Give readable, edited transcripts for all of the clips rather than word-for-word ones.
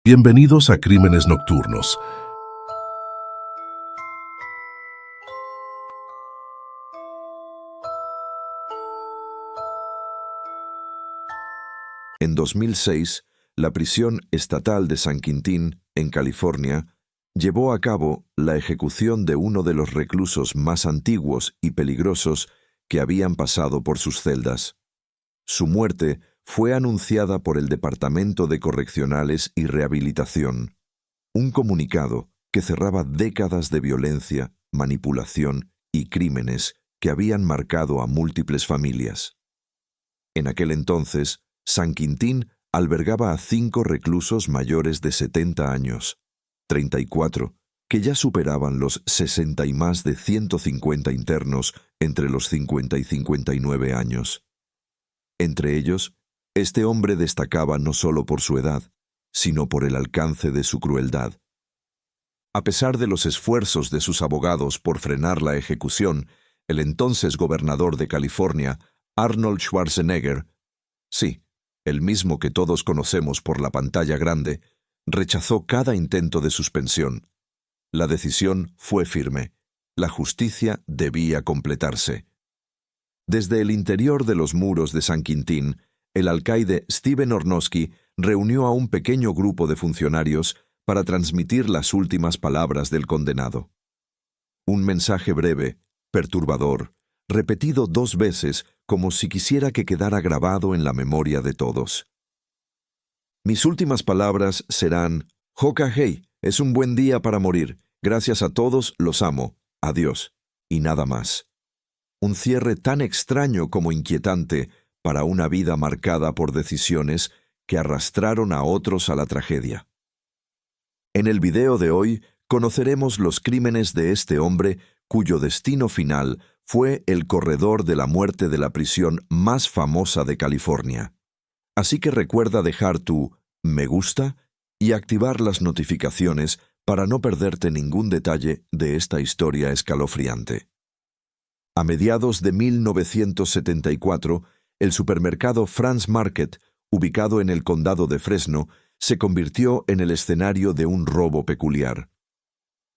Bienvenidos a Crímenes Nocturnos. En 2006, la prisión estatal de San Quintín, en California, llevó a cabo la ejecución de uno de los reclusos más antiguos y peligrosos que habían pasado por sus celdas. Su muerte fue anunciada por el Departamento de Correccionales y Rehabilitación, un comunicado que cerraba décadas de violencia, manipulación y crímenes que habían marcado a múltiples familias. En aquel entonces, San Quintín albergaba a 5 reclusos mayores de 70 años, 34, que ya superaban los 60 y más de 150 internos entre los 50 y 59 años. Entre ellos, este hombre destacaba no solo por su edad, sino por el alcance de su crueldad. A pesar de los esfuerzos de sus abogados por frenar la ejecución, el entonces gobernador de California, Arnold Schwarzenegger, sí, el mismo que todos conocemos por la pantalla grande, rechazó cada intento de suspensión. La decisión fue firme. La justicia debía completarse. Desde el interior de los muros de San Quintín, el alcaide Steven Ornosky reunió a un pequeño grupo de funcionarios para transmitir las últimas palabras del condenado. Un mensaje breve, perturbador, repetido 2 veces como si quisiera que quedara grabado en la memoria de todos. Mis últimas palabras serán: Hoka Hey, es un buen día para morir. Gracias a todos, los amo. Adiós. Y nada más. Un cierre tan extraño como inquietante para una vida marcada por decisiones que arrastraron a otros a la tragedia. En el video de hoy conoceremos los crímenes de este hombre cuyo destino final fue el corredor de la muerte de la prisión más famosa de California. Así que recuerda dejar tu me gusta y activar las notificaciones para no perderte ningún detalle de esta historia escalofriante. A mediados de 1974, el supermercado Franz Market, ubicado en el condado de Fresno, se convirtió en el escenario de un robo peculiar.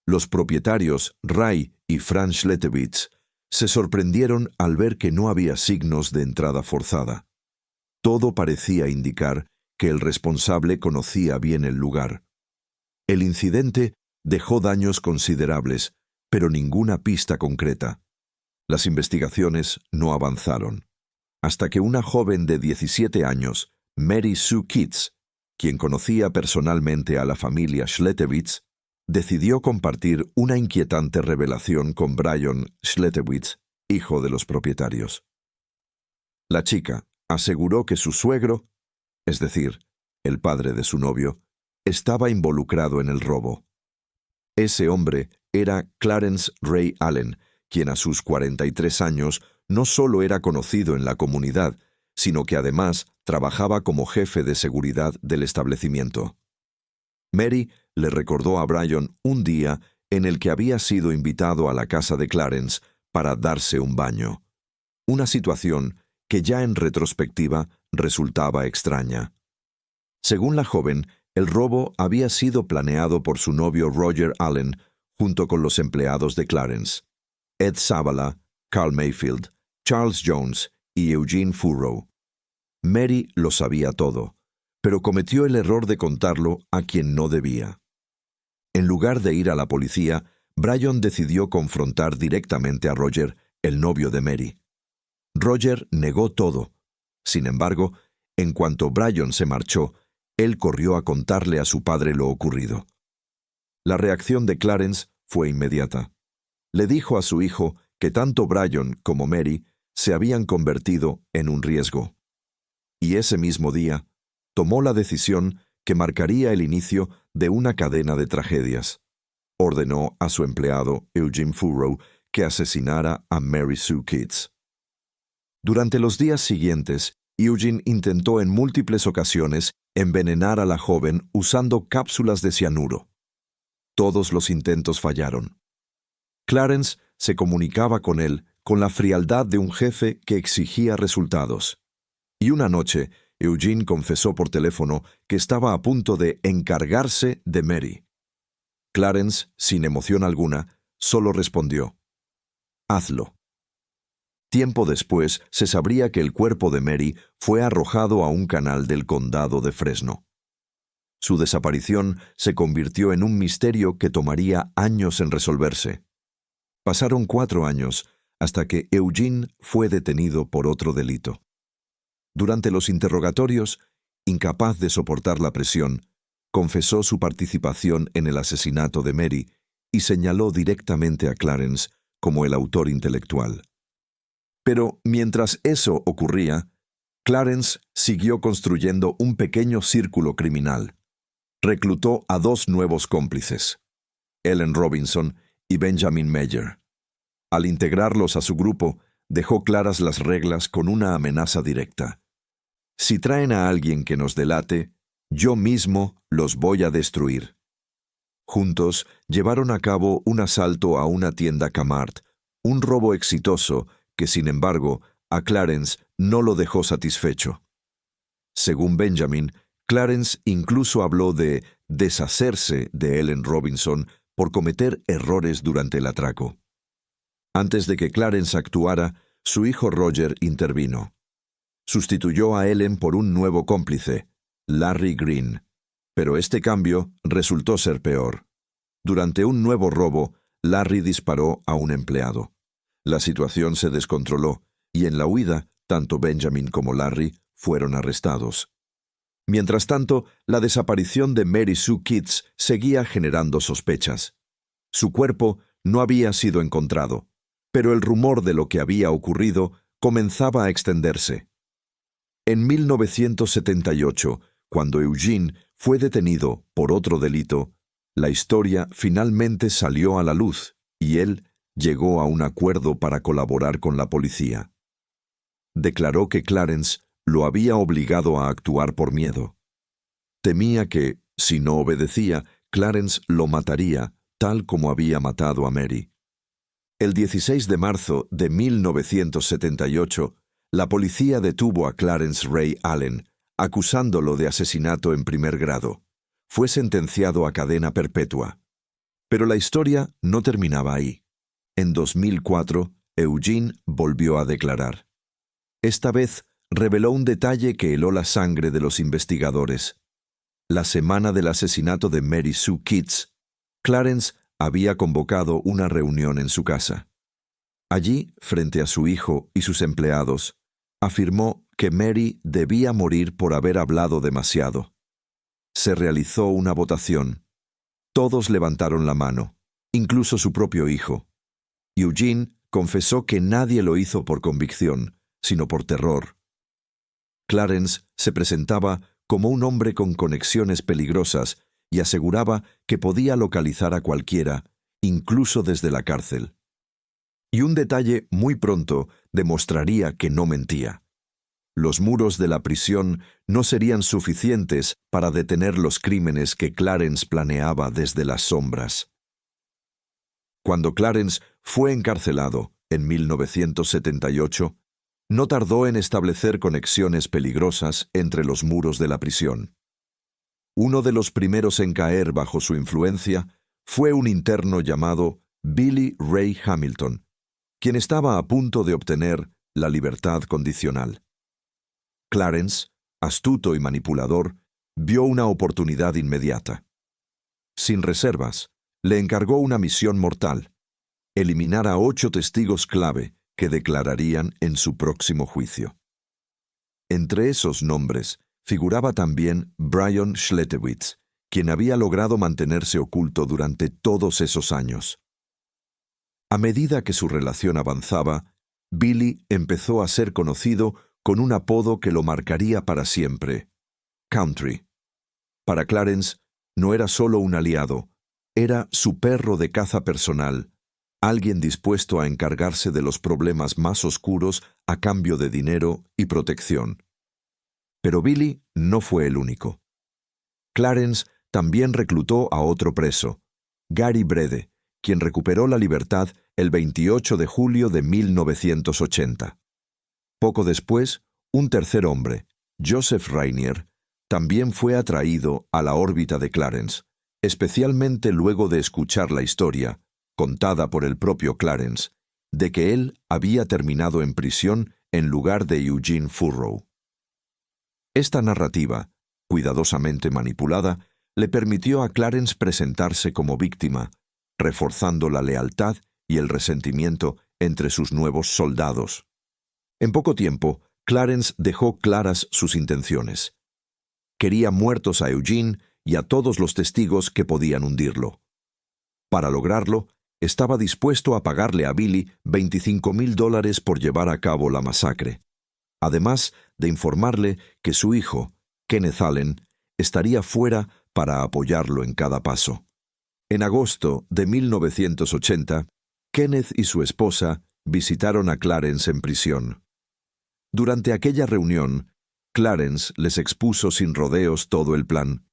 Los propietarios, Ray y Franz Schletewitz, se sorprendieron al ver que no había signos de entrada forzada. Todo parecía indicar que el responsable conocía bien el lugar. El incidente dejó daños considerables, pero ninguna pista concreta. Las investigaciones no avanzaron, hasta que una joven de 17 años, Mary Sue Kitts, quien conocía personalmente a la familia Schletewitz, decidió compartir una inquietante revelación con Brian Schletewitz, hijo de los propietarios. La chica aseguró que su suegro, es decir, el padre de su novio, estaba involucrado en el robo. Ese hombre era Clarence Ray Allen, quien a sus 43 años no solo era conocido en la comunidad, sino que además trabajaba como jefe de seguridad del establecimiento. Mary le recordó a Brian un día en el que había sido invitado a la casa de Clarence para darse un baño. Una situación que ya en retrospectiva resultaba extraña. Según la joven, el robo había sido planeado por su novio Roger Allen junto con los empleados de Clarence, Ed Zavala, Carl Mayfield, Charles Jones y Eugene Furrow. Mary lo sabía todo, pero cometió el error de contarlo a quien no debía. En lugar de ir a la policía, Brian decidió confrontar directamente a Roger, el novio de Mary. Roger negó todo. Sin embargo, en cuanto Brian se marchó, él corrió a contarle a su padre lo ocurrido. La reacción de Clarence fue inmediata. Le dijo a su hijo que tanto Brian como Mary se habían convertido en un riesgo. Y ese mismo día, tomó la decisión que marcaría el inicio de una cadena de tragedias. Ordenó a su empleado, Eugene Furrow, que asesinara a Mary Sue Kitts. Durante los días siguientes, Eugene intentó en múltiples ocasiones envenenar a la joven usando cápsulas de cianuro. Todos los intentos fallaron. Clarence se comunicaba con él con la frialdad de un jefe que exigía resultados. Y una noche, Eugene confesó por teléfono que estaba a punto de encargarse de Mary. Clarence, sin emoción alguna, solo respondió: «Hazlo». Tiempo después se sabría que el cuerpo de Mary fue arrojado a un canal del condado de Fresno. Su desaparición se convirtió en un misterio que tomaría años en resolverse. Pasaron 4 años hasta que Eugene fue detenido por otro delito. Durante los interrogatorios, incapaz de soportar la presión, confesó su participación en el asesinato de Mary y señaló directamente a Clarence como el autor intelectual. Pero mientras eso ocurría, Clarence siguió construyendo un pequeño círculo criminal. Reclutó a 2 nuevos cómplices, Ellen Robinson y Benjamin Meyer. Al integrarlos a su grupo, dejó claras las reglas con una amenaza directa: «Si traen a alguien que nos delate, yo mismo los voy a destruir». Juntos llevaron a cabo un asalto a una tienda Kmart, un robo exitoso que, sin embargo, a Clarence no lo dejó satisfecho. Según Benjamin, Clarence incluso habló de deshacerse de Ellen Robinson por cometer errores durante el atraco. Antes de que Clarence actuara, su hijo Roger intervino. Sustituyó a Ellen por un nuevo cómplice, Larry Green, pero este cambio resultó ser peor. Durante un nuevo robo, Larry disparó a un empleado. La situación se descontroló y en la huida, tanto Benjamin como Larry fueron arrestados. Mientras tanto, la desaparición de Mary Sue Kitts seguía generando sospechas. Su cuerpo no había sido encontrado, pero el rumor de lo que había ocurrido comenzaba a extenderse. En 1978, cuando Eugene fue detenido por otro delito, la historia finalmente salió a la luz y él llegó a un acuerdo para colaborar con la policía. Declaró que Clarence lo había obligado a actuar por miedo. Temía que, si no obedecía, Clarence lo mataría, tal como había matado a Mary. El 16 de marzo de 1978, la policía detuvo a Clarence Ray Allen, acusándolo de asesinato en primer grado. Fue sentenciado a cadena perpetua. Pero la historia no terminaba ahí. En 2004, Eugene volvió a declarar. Esta vez reveló un detalle que heló la sangre de los investigadores. La semana del asesinato de Mary Sue Kitts, Clarence había convocado una reunión en su casa. Allí, frente a su hijo y sus empleados, afirmó que Mary debía morir por haber hablado demasiado. Se realizó una votación. Todos levantaron la mano, incluso su propio hijo. Eugene confesó que nadie lo hizo por convicción, sino por terror. Clarence se presentaba como un hombre con conexiones peligrosas y aseguraba que podía localizar a cualquiera, incluso desde la cárcel. Y un detalle muy pronto demostraría que no mentía. Los muros de la prisión no serían suficientes para detener los crímenes que Clarence planeaba desde las sombras. Cuando Clarence fue encarcelado en 1978, no tardó en establecer conexiones peligrosas entre los muros de la prisión. Uno de los primeros en caer bajo su influencia fue un interno llamado Billy Ray Hamilton, quien estaba a punto de obtener la libertad condicional. Clarence, astuto y manipulador, vio una oportunidad inmediata. Sin reservas, le encargó una misión mortal: eliminar a 8 testigos clave que declararían en su próximo juicio. Entre esos nombres figuraba también Brian Schletewitz, quien había logrado mantenerse oculto durante todos esos años. A medida que su relación avanzaba, Billy empezó a ser conocido con un apodo que lo marcaría para siempre: Country. Para Clarence, no era solo un aliado, era su perro de caza personal, alguien dispuesto a encargarse de los problemas más oscuros a cambio de dinero y protección. Pero Billy no fue el único. Clarence también reclutó a otro preso, Gary Brede, quien recuperó la libertad el 28 de julio de 1980. Poco después, un tercer hombre, Joseph Rainier también fue atraído a la órbita de Clarence, especialmente luego de escuchar la historia, contada por el propio Clarence, de que él había terminado en prisión en lugar de Eugene Furrow. Esta narrativa, cuidadosamente manipulada, le permitió a Clarence presentarse como víctima, reforzando la lealtad y el resentimiento entre sus nuevos soldados. En poco tiempo, Clarence dejó claras sus intenciones. Quería muertos a Eugene y a todos los testigos que podían hundirlo. Para lograrlo, estaba dispuesto a pagarle a Billy $25,000 por llevar a cabo la masacre, además de informarle que su hijo, Kenneth Allen, estaría fuera para apoyarlo en cada paso. En agosto de 1980, Kenneth y su esposa visitaron a Clarence en prisión. Durante aquella reunión, Clarence les expuso sin rodeos todo el plan.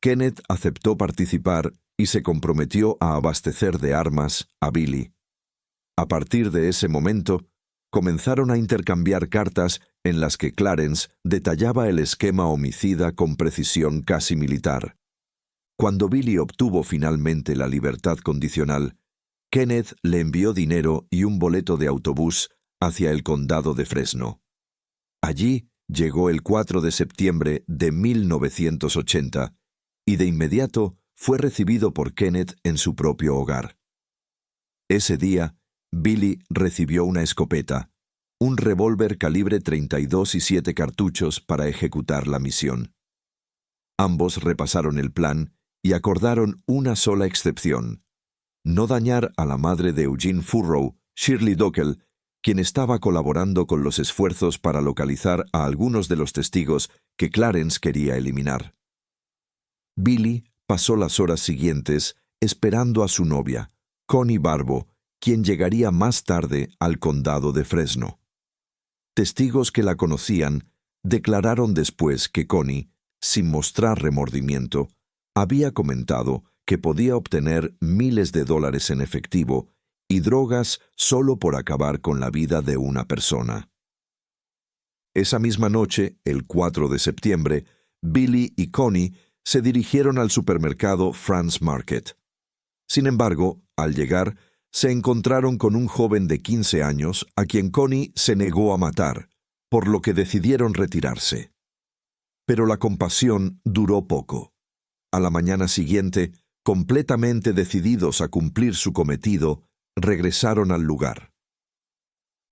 Kenneth aceptó participar y se comprometió a abastecer de armas a Billy. A partir de ese momento, comenzaron a intercambiar cartas en las que Clarence detallaba el esquema homicida con precisión casi militar. Cuando Billy obtuvo finalmente la libertad condicional, Kenneth le envió dinero y un boleto de autobús hacia el condado de Fresno. Allí llegó el 4 de septiembre de 1980 y de inmediato fue recibido por Kenneth en su propio hogar. Ese día, Billy recibió una escopeta, un revólver calibre 32 y 7 cartuchos para ejecutar la misión. Ambos repasaron el plan y acordaron una sola excepción: no dañar a la madre de Eugene Furrow, Shirley Dockel, quien estaba colaborando con los esfuerzos para localizar a algunos de los testigos que Clarence quería eliminar. Billy pasó las horas siguientes esperando a su novia, Connie Barbo, quien llegaría más tarde al condado de Fresno. Testigos que la conocían declararon después que Connie, sin mostrar remordimiento, había comentado que podía obtener miles de dólares en efectivo y drogas solo por acabar con la vida de una persona. Esa misma noche, el 4 de septiembre, Billy y Connie se dirigieron al supermercado Franz Market. Sin embargo, al llegar, se encontraron con un joven de 15 años a quien Connie se negó a matar, por lo que decidieron retirarse. Pero la compasión duró poco. A la mañana siguiente, completamente decididos a cumplir su cometido, regresaron al lugar.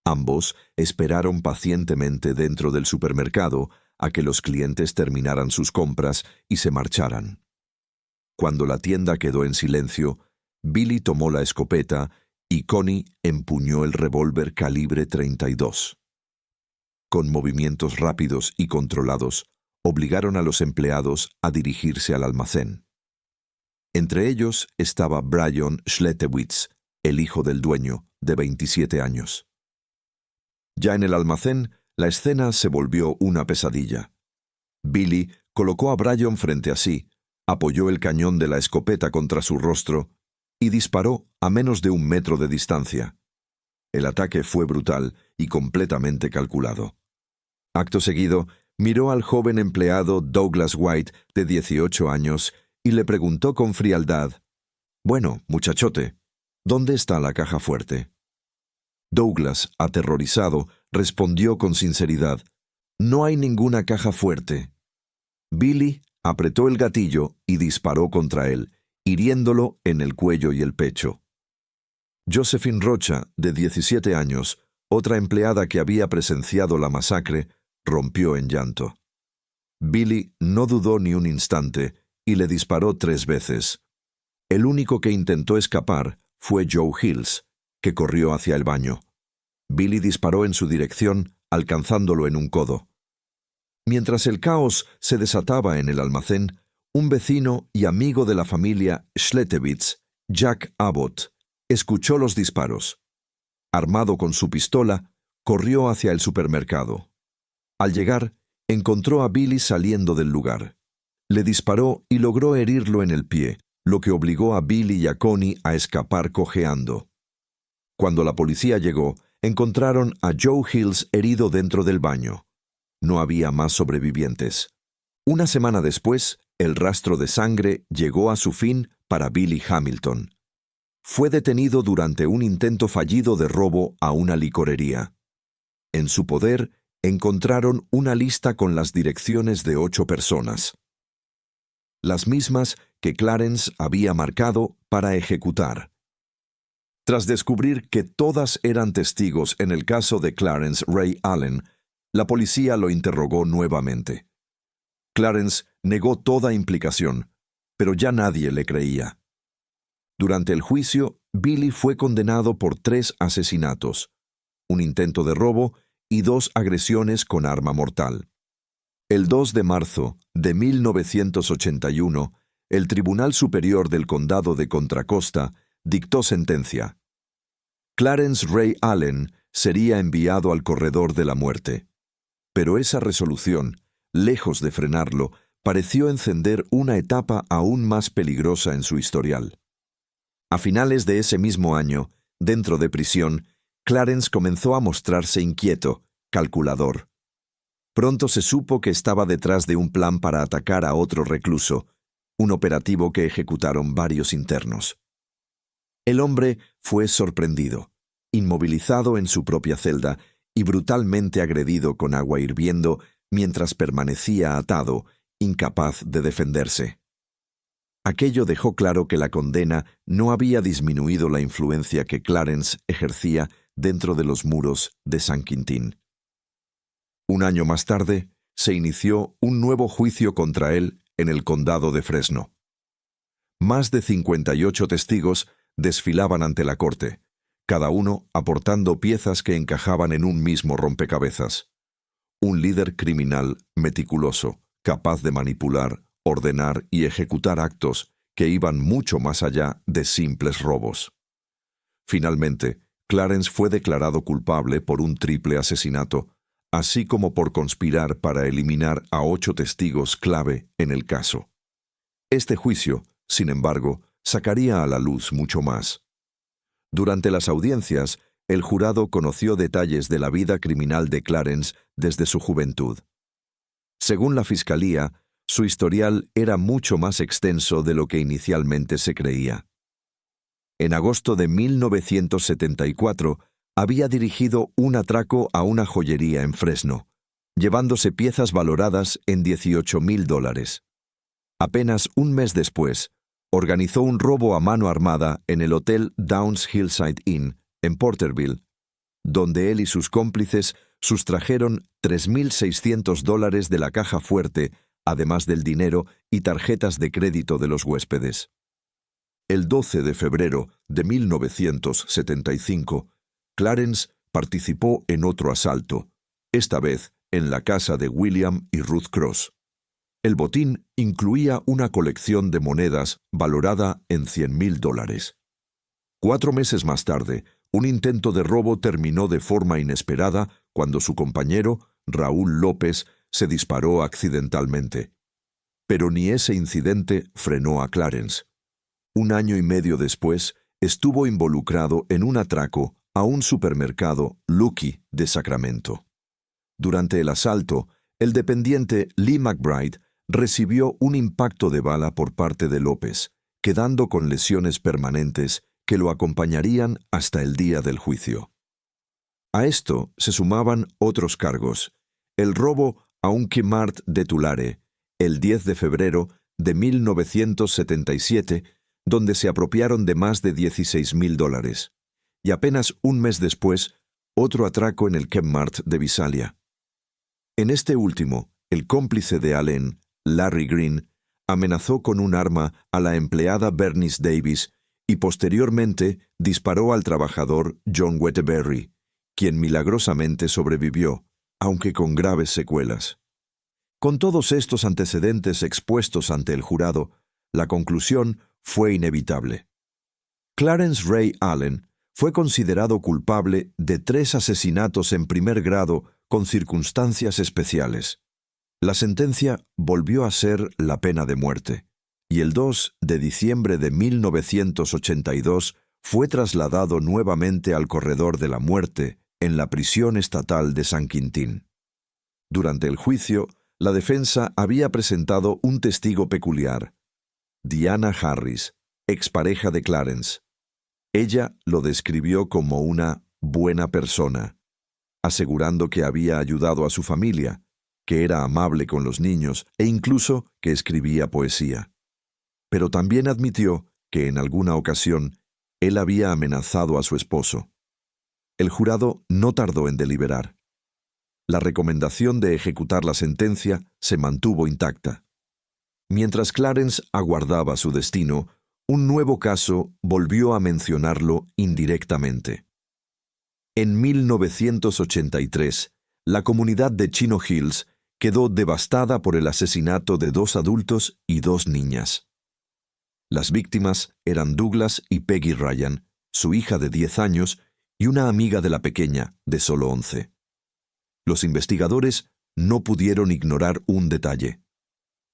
Ambos esperaron pacientemente dentro del supermercado a que los clientes terminaran sus compras y se marcharan. Cuando la tienda quedó en silencio, Billy tomó la escopeta y Connie empuñó el revólver calibre 32. Con movimientos rápidos y controlados, obligaron a los empleados a dirigirse al almacén. Entre ellos estaba Brian Schletewitz, el hijo del dueño, de 27 años. Ya en el almacén, la escena se volvió una pesadilla. Billy colocó a Brian frente a sí, apoyó el cañón de la escopeta contra su rostro y disparó a menos de 1 metro de distancia. El ataque fue brutal y completamente calculado. Acto seguido, miró al joven empleado Douglas White, de 18 años, y le preguntó con frialdad: «Bueno, muchachote, ¿dónde está la caja fuerte?». Douglas, aterrorizado, respondió con sinceridad: «No hay ninguna caja fuerte». Billy apretó el gatillo y disparó contra él, hiriéndolo en el cuello y el pecho. Josephine Rocha, de 17 años, otra empleada que había presenciado la masacre, rompió en llanto. Billy no dudó ni un instante y le disparó 3 veces. El único que intentó escapar fue Joe Hills, que corrió hacia el baño. Billy disparó en su dirección, alcanzándolo en un codo. Mientras el caos se desataba en el almacén, un vecino y amigo de la familia Schletewitz, Jack Abbott, escuchó los disparos. Armado con su pistola, corrió hacia el supermercado. Al llegar, encontró a Billy saliendo del lugar. Le disparó y logró herirlo en el pie, lo que obligó a Billy y a Connie a escapar cojeando. Cuando la policía llegó, encontraron a Joe Hills herido dentro del baño. No había más sobrevivientes. Una semana después, el rastro de sangre llegó a su fin para Billy Hamilton. Fue detenido durante un intento fallido de robo a una licorería. En su poder encontraron una lista con las direcciones de 8 personas, las mismas que Clarence había marcado para ejecutar. Tras descubrir que todas eran testigos en el caso de Clarence Ray Allen, la policía lo interrogó nuevamente. Clarence negó toda implicación, pero ya nadie le creía. Durante el juicio, Billy fue condenado por 3 asesinatos, un intento de robo y 2 agresiones con arma mortal. El 2 de marzo de 1981, el Tribunal Superior del Condado de Contra Costa dictó sentencia. Clarence Ray Allen sería enviado al corredor de la muerte. Pero esa resolución, lejos de frenarlo, pareció encender una etapa aún más peligrosa en su historial. A finales de ese mismo año, dentro de prisión, Clarence comenzó a mostrarse inquieto, calculador. Pronto se supo que estaba detrás de un plan para atacar a otro recluso, un operativo que ejecutaron varios internos. El hombre fue sorprendido, inmovilizado en su propia celda y brutalmente agredido con agua hirviendo mientras permanecía atado, incapaz de defenderse. Aquello dejó claro que la condena no había disminuido la influencia que Clarence ejercía dentro de los muros de San Quintín. Un año más tarde, se inició un nuevo juicio contra él en el condado de Fresno. Más de 58 testigos desfilaban ante la corte, cada uno aportando piezas que encajaban en un mismo rompecabezas. Un líder criminal meticuloso, capaz de manipular, ordenar y ejecutar actos que iban mucho más allá de simples robos. Finalmente, Clarence fue declarado culpable por un triple asesinato, así como por conspirar para eliminar a 8 testigos clave en el caso. Este juicio, sin embargo, sacaría a la luz mucho más. Durante las audiencias, el jurado conoció detalles de la vida criminal de Clarence desde su juventud. Según la fiscalía, su historial era mucho más extenso de lo que inicialmente se creía. En agosto de 1974, había dirigido un atraco a una joyería en Fresno, llevándose piezas valoradas en $18,000. Apenas un mes después, organizó un robo a mano armada en el hotel Downs Hillside Inn, en Porterville, donde él y sus cómplices sustrajeron $3,600 de la caja fuerte, además del dinero y tarjetas de crédito de los huéspedes. El 12 de febrero de 1975, Clarence participó en otro asalto, esta vez en la casa de William y Ruth Cross. El botín incluía una colección de monedas valorada en $100,000. 4 meses más tarde, un intento de robo terminó de forma inesperada cuando su compañero, Raúl López, se disparó accidentalmente. Pero ni ese incidente frenó a Clarence. 1 año y medio después, estuvo involucrado en un atraco a un supermercado Lucky de Sacramento. Durante el asalto, el dependiente Lee McBride recibió un impacto de bala por parte de López, quedando con lesiones permanentes que lo acompañarían hasta el día del juicio. A esto se sumaban otros cargos: el robo a un Kmart de Tulare, el 10 de febrero de 1977, donde se apropiaron de más de $16,000, y apenas un mes después, otro atraco en el Kmart de Visalia. En este último, el cómplice de Allen, Larry Green, amenazó con un arma a la empleada Bernice Davis y posteriormente disparó al trabajador John Wetterberry, quien milagrosamente sobrevivió, aunque con graves secuelas. Con todos estos antecedentes expuestos ante el jurado, la conclusión fue inevitable. Clarence Ray Allen fue considerado culpable de 3 asesinatos en primer grado con circunstancias especiales. La sentencia volvió a ser la pena de muerte, y el 2 de diciembre de 1982 fue trasladado nuevamente al corredor de la muerte en la prisión estatal de San Quintín. Durante el juicio, la defensa había presentado un testigo peculiar, Diana Harris, expareja de Clarence. Ella lo describió como una buena persona, asegurando que había ayudado a su familia, que era amable con los niños e incluso que escribía poesía. Pero también admitió que en alguna ocasión él había amenazado a su esposo. El jurado no tardó en deliberar. La recomendación de ejecutar la sentencia se mantuvo intacta. Mientras Clarence aguardaba su destino, un nuevo caso volvió a mencionarlo indirectamente. En 1983, la comunidad de Chino Hills quedó devastada por el asesinato de 2 adultos y 2 niñas. Las víctimas eran Douglas y Peggy Ryan, su hija de 10 años, y una amiga de la pequeña, de solo 11. Los investigadores no pudieron ignorar un detalle.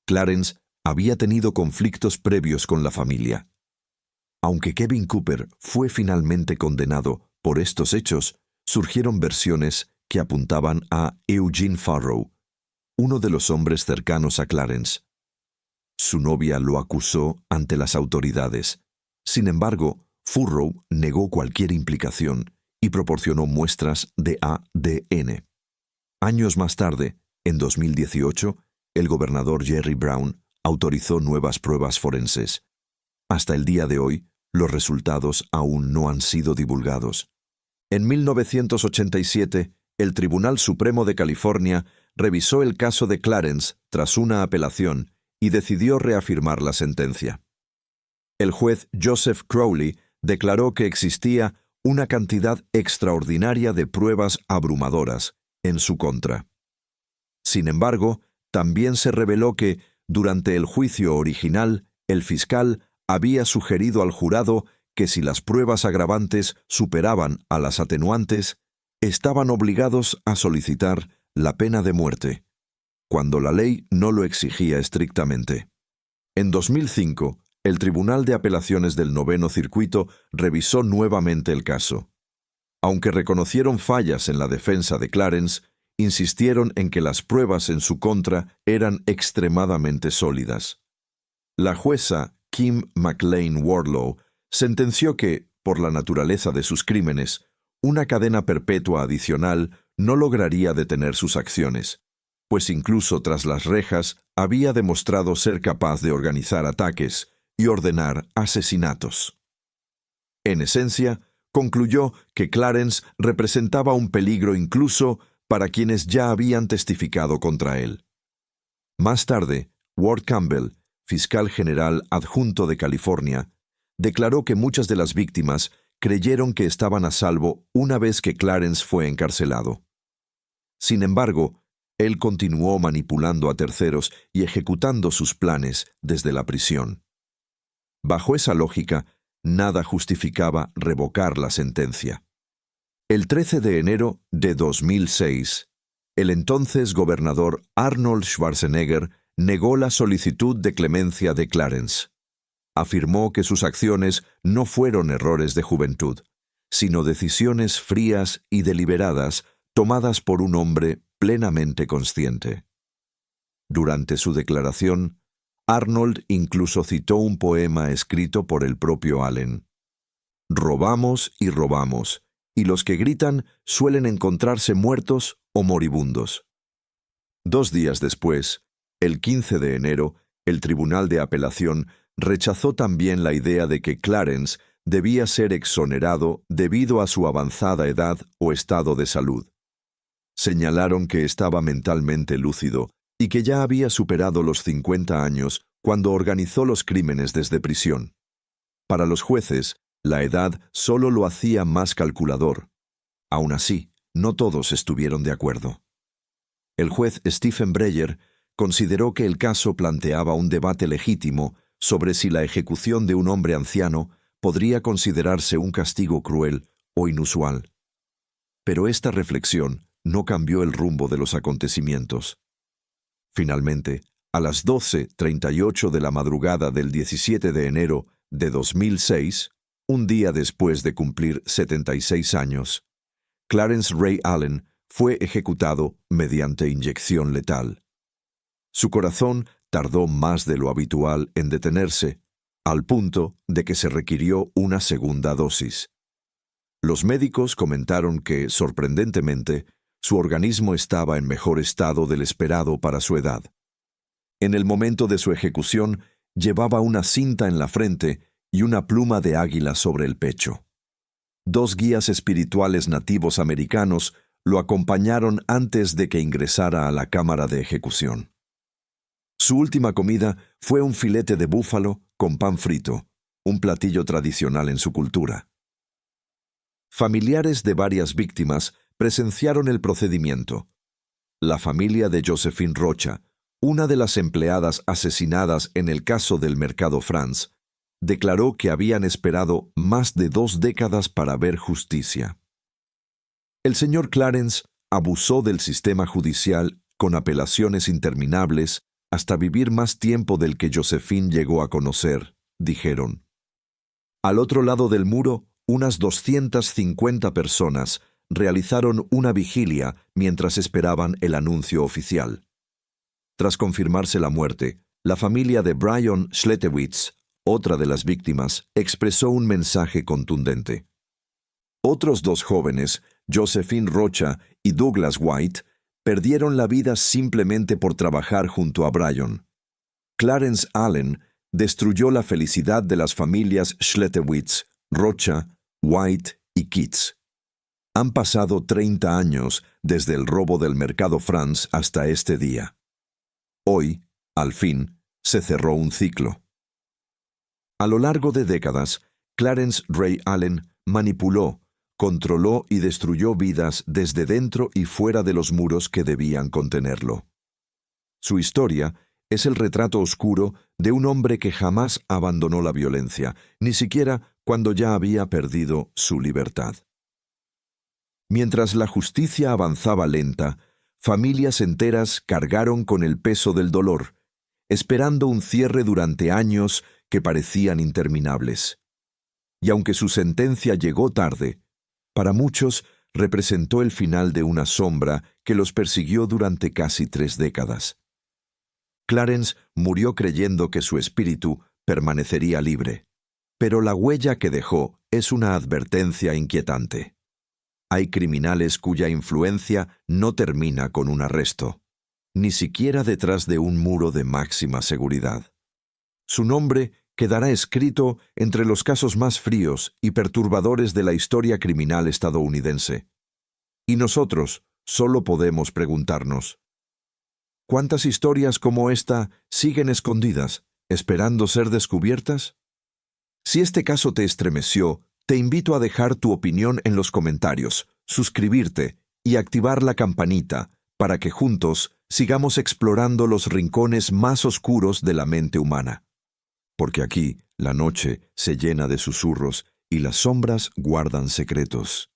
Clarence había tenido conflictos previos con la familia. Aunque Kevin Cooper fue finalmente condenado por estos hechos, surgieron versiones que apuntaban a Eugene Farrow, uno de los hombres cercanos a Clarence. Su novia lo acusó ante las autoridades. Sin embargo, Farrow negó cualquier implicación y proporcionó muestras de ADN. Años más tarde, en 2018, el gobernador Jerry Brown autorizó nuevas pruebas forenses. Hasta el día de hoy, los resultados aún no han sido divulgados. En 1987, el Tribunal Supremo de California revisó el caso de Clarence tras una apelación y decidió reafirmar la sentencia. El juez Joseph Crowley declaró que existía una cantidad extraordinaria de pruebas abrumadoras en su contra. Sin embargo, también se reveló que, durante el juicio original, el fiscal había sugerido al jurado que si las pruebas agravantes superaban a las atenuantes, estaban obligados a solicitar la pena de muerte, cuando la ley no lo exigía estrictamente. En 2005, el Tribunal de Apelaciones del Noveno Circuito revisó nuevamente el caso. Aunque reconocieron fallas en la defensa de Clarence, insistieron en que las pruebas en su contra eran extremadamente sólidas. La jueza Kim McLean Wardlaw sentenció que, por la naturaleza de sus crímenes, una cadena perpetua adicional no lograría detener sus acciones, pues incluso tras las rejas había demostrado ser capaz de organizar ataques y ordenar asesinatos. En esencia, concluyó que Clarence representaba un peligro incluso para quienes ya habían testificado contra él. Más tarde, Ward Campbell, fiscal general adjunto de California, declaró que muchas de las víctimas creyeron que estaban a salvo una vez que Clarence fue encarcelado. Sin embargo, él continuó manipulando a terceros y ejecutando sus planes desde la prisión. Bajo esa lógica, nada justificaba revocar la sentencia. El 13 de enero de 2006, el entonces gobernador Arnold Schwarzenegger negó la solicitud de clemencia de Clarence. Afirmó que sus acciones no fueron errores de juventud, sino decisiones frías y deliberadas tomadas por un hombre plenamente consciente. Durante su declaración, Arnold incluso citó un poema escrito por el propio Allen. «Robamos y robamos, y los que gritan suelen encontrarse muertos o moribundos». 2 días después, el 15 de enero, el Tribunal de Apelación rechazó también la idea de que Clarence debía ser exonerado debido a su avanzada edad o estado de salud. Señalaron que estaba mentalmente lúcido y que ya había superado los 50 años cuando organizó los crímenes desde prisión. Para los jueces, la edad solo lo hacía más calculador. Aún así, no todos estuvieron de acuerdo. El juez Stephen Breyer consideró que el caso planteaba un debate legítimo sobre si la ejecución de un hombre anciano podría considerarse un castigo cruel o inusual. Pero esta reflexión no cambió el rumbo de los acontecimientos. Finalmente, a las 12:38 de la madrugada del 17 de enero de 2006, un día después de cumplir 76 años, Clarence Ray Allen fue ejecutado mediante inyección letal. Su corazón tardó más de lo habitual en detenerse, al punto de que se requirió una segunda dosis. Los médicos comentaron que, sorprendentemente, su organismo estaba en mejor estado del esperado para su edad. En el momento de su ejecución, llevaba una cinta en la frente y una pluma de águila sobre el pecho. 2 guías espirituales nativos americanos lo acompañaron antes de que ingresara a la cámara de ejecución. Su última comida fue un filete de búfalo con pan frito, un platillo tradicional en su cultura. Familiares de varias víctimas presenciaron el procedimiento. La familia de Josephine Rocha, una de las empleadas asesinadas en el caso del Mercado France, declaró que habían esperado más de 2 décadas para ver justicia. El señor Clarence abusó del sistema judicial con apelaciones interminables hasta vivir más tiempo del que Josephine llegó a conocer, dijeron. Al otro lado del muro, unas 250 personas realizaron una vigilia mientras esperaban el anuncio oficial. Tras confirmarse la muerte, la familia de Brian Schletewitz, otra de las víctimas, expresó un mensaje contundente. Otros 2 jóvenes, Josephine Rocha y Douglas White, perdieron la vida simplemente por trabajar junto a Brian. Clarence Allen destruyó la felicidad de las familias Schletewitz, Rocha, White y Kitts. Han pasado 30 años desde el robo del Mercado France hasta este día. Hoy, al fin, se cerró un ciclo. A lo largo de décadas, Clarence Ray Allen manipuló, controló y destruyó vidas desde dentro y fuera de los muros que debían contenerlo. Su historia es el retrato oscuro de un hombre que jamás abandonó la violencia, ni siquiera cuando ya había perdido su libertad. Mientras la justicia avanzaba lenta, familias enteras cargaron con el peso del dolor, esperando un cierre durante años que parecían interminables. Y aunque su sentencia llegó tarde, para muchos representó el final de una sombra que los persiguió durante casi 3 décadas. Clarence murió creyendo que su espíritu permanecería libre, pero la huella que dejó es una advertencia inquietante. Hay criminales cuya influencia no termina con un arresto, ni siquiera detrás de un muro de máxima seguridad. Su nombre quedará escrito entre los casos más fríos y perturbadores de la historia criminal estadounidense. Y nosotros solo podemos preguntarnos, ¿cuántas historias como esta siguen escondidas, esperando ser descubiertas? Si este caso te estremeció, te invito a dejar tu opinión en los comentarios, suscribirte y activar la campanita para que juntos sigamos explorando los rincones más oscuros de la mente humana. Porque aquí la noche se llena de susurros y las sombras guardan secretos.